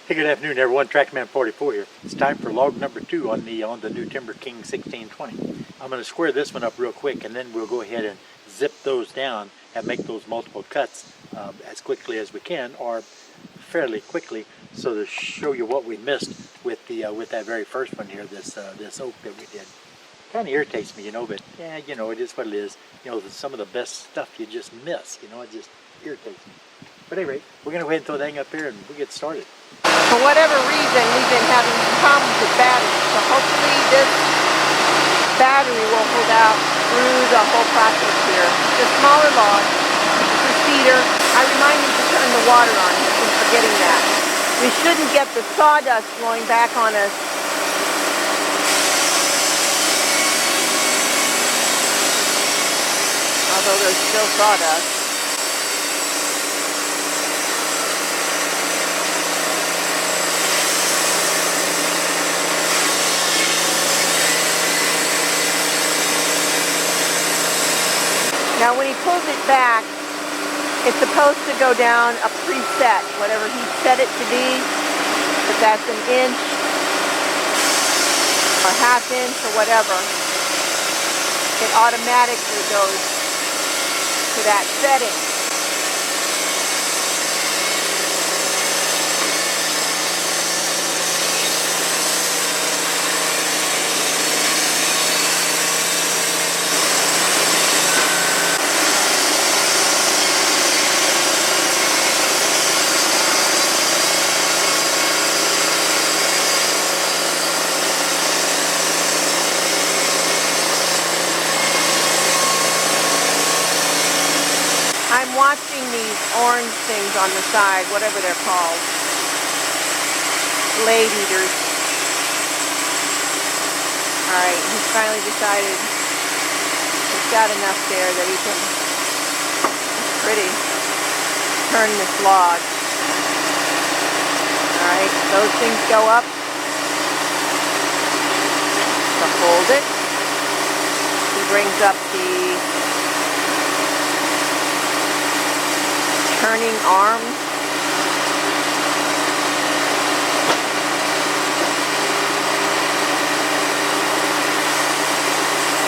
Hey, good afternoon, everyone. Trackman 44 here. It's time for log number 2 on the new Timberking 1620. I'm going to square this one up real quick, and then we'll go ahead and zip those down and make those multiple cuts as quickly as we can, or fairly quickly, so to show you what we missed with the with that very first one here, this oak that we did. Kind of irritates me, but yeah, it is what it is. Some of the best stuff you just miss. It just irritates me. But at any rate, we're going to go ahead and throw that thing up here and we'll get started. For whatever reason, we've been having some problems with batteries, so hopefully this battery will hold out through the whole process here. It's a smaller log, it's a cedar. I remind him to turn the water on, he's been forgetting that. We shouldn't get the sawdust blowing back on us. Although there's still sawdust. Now when he pulls it back, it's supposed to go down a preset, whatever he set it to be, if that's an inch or half inch or whatever, it automatically goes to that setting. I'm watching these orange things on the side, whatever they're called. Blade eaters. Alright, he's finally decided he's got enough there that he can, it's pretty, turn this log. Alright, those things go up. So hold it. He brings up the turning arms.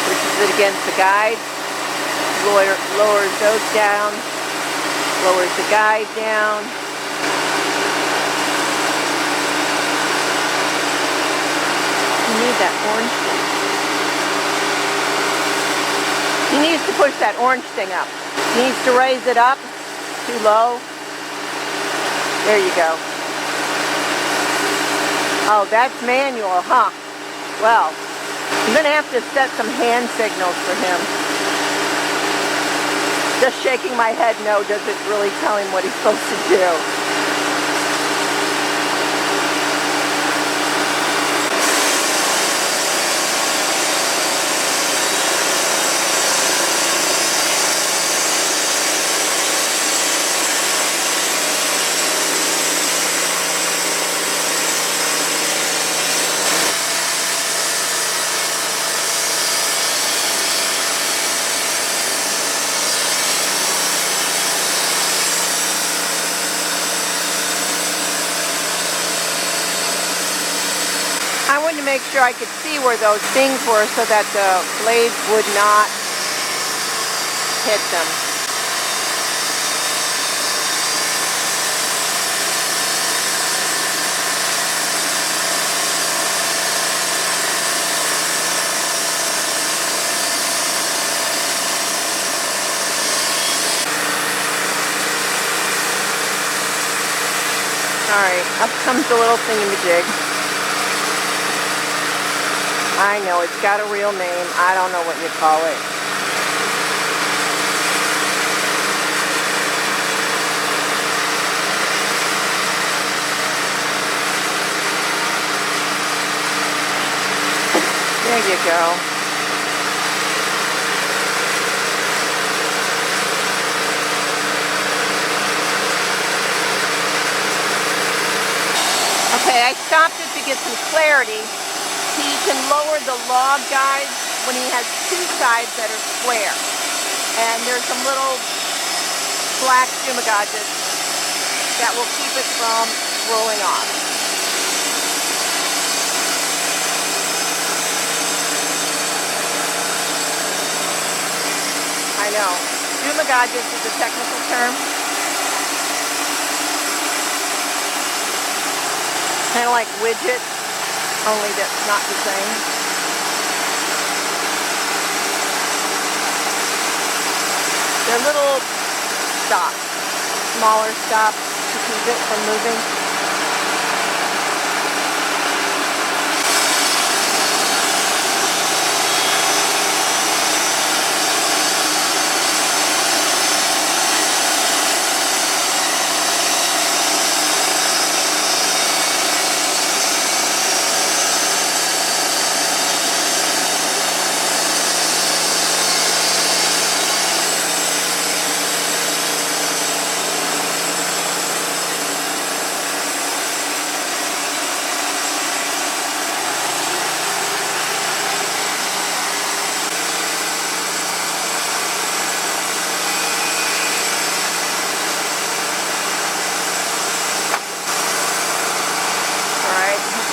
Pushes it against the guide. Lowers those down. Lowers the guide down. You need that orange thing. He needs to push that orange thing up. He needs to raise it up. Too low. There you go. Oh, that's manual, huh? Well, I'm going to have to set some hand signals for him. Just shaking my head no doesn't really tell him what he's supposed to do. I wanted to make sure I could see where those things were so that the blades would not hit them. Alright, up comes the little thingamajig. I know, it's got a real name. I don't know what you call it. There you go. Okay, I stopped it to get some clarity. He can lower the log guides when he has two sides that are square. And there's some little black fumigants that will keep it from rolling off. gouges is a technical term. Kind of like widget, only that's not the same. They're little stops, smaller stops to keep it from moving.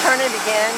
Turn it again.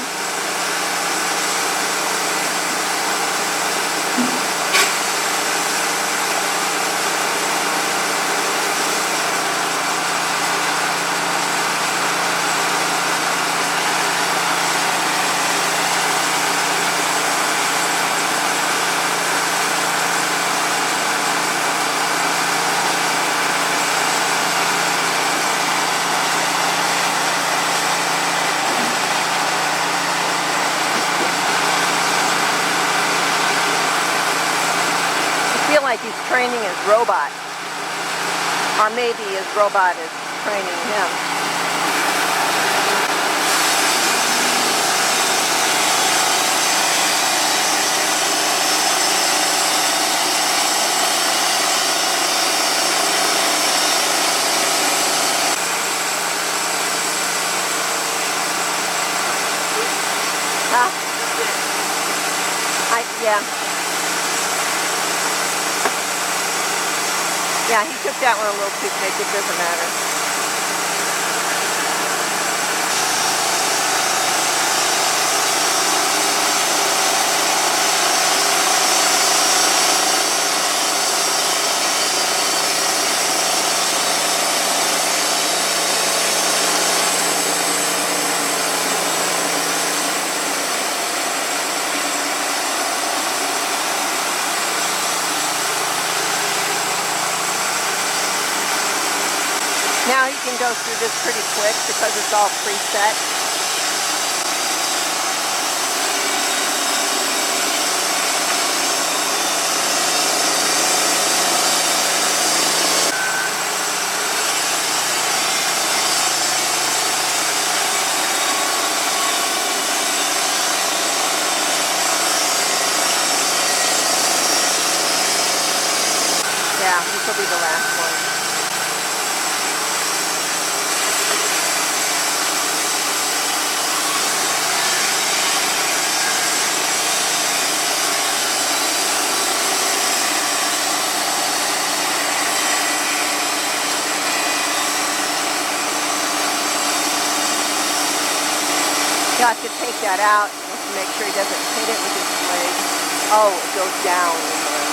Like he's training his robot, or maybe his robot is training him. Huh? Yeah. Yeah, he took that one a little too big. It doesn't matter. Now you can go through this pretty quick because it's all preset. Yeah, this will be the last one. You have to take that out just to make sure he doesn't hit it with his blade. Oh, it goes down in there.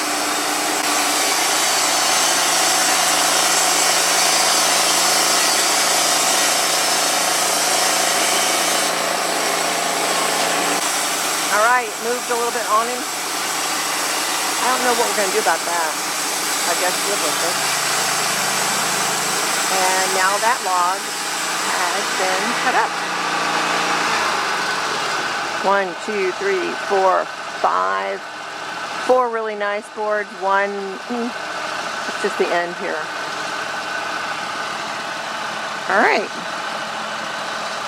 All right, moved a little bit on him. I don't know what we're going to do about that. I guess live with it. And now that log has been cut up. 1, 2, 3, 4, 5. 4 really nice boards. 1, it's just the end here. All right.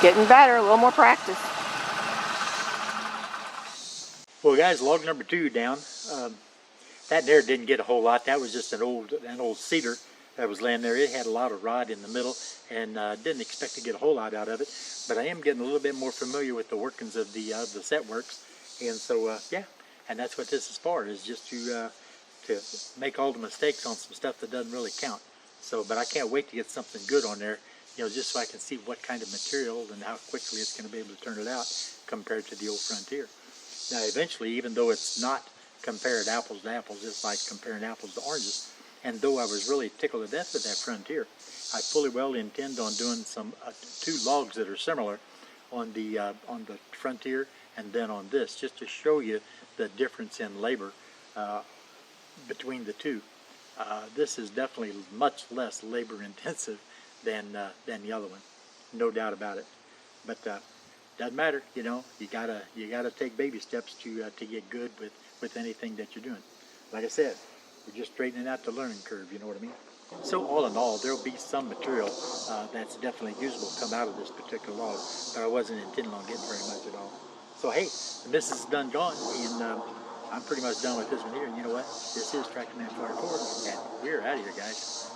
Getting better, a little more practice. Well guys, log number 2 down. That there didn't get a whole lot. That was just an old cedar that was laying there. It had a lot of rod in the middle, and didn't expect to get a whole lot out of it. But I am getting a little bit more familiar with the workings of the set works, and so yeah. And that's what this is for, is just to make all the mistakes on some stuff that doesn't really count. So, but I can't wait to get something good on there, you know, just so I can see what kind of material and how quickly it's going to be able to turn it out compared to the old Frontier. Now, eventually, even though it's not compared apples to apples, it's like comparing apples to oranges, And though I was really tickled to death with that Frontier, I fully well intend on doing some 2 logs that are similar on the Frontier and then on this, just to show you the difference in labor between the two. This is definitely much less labor intensive than the other one, no doubt about it. But doesn't matter, you know. You gotta take baby steps to get good with anything that you're doing. Like I said, we're just straightening out the learning curve. You know what I mean? So all in all, there'll be some material that's definitely usable come out of this particular log, but I wasn't intending on getting very much at all. So hey, the missus is done gone, and I'm pretty much done with this one here. And you know what? This is Tractor Man 44, and we're out of here, guys.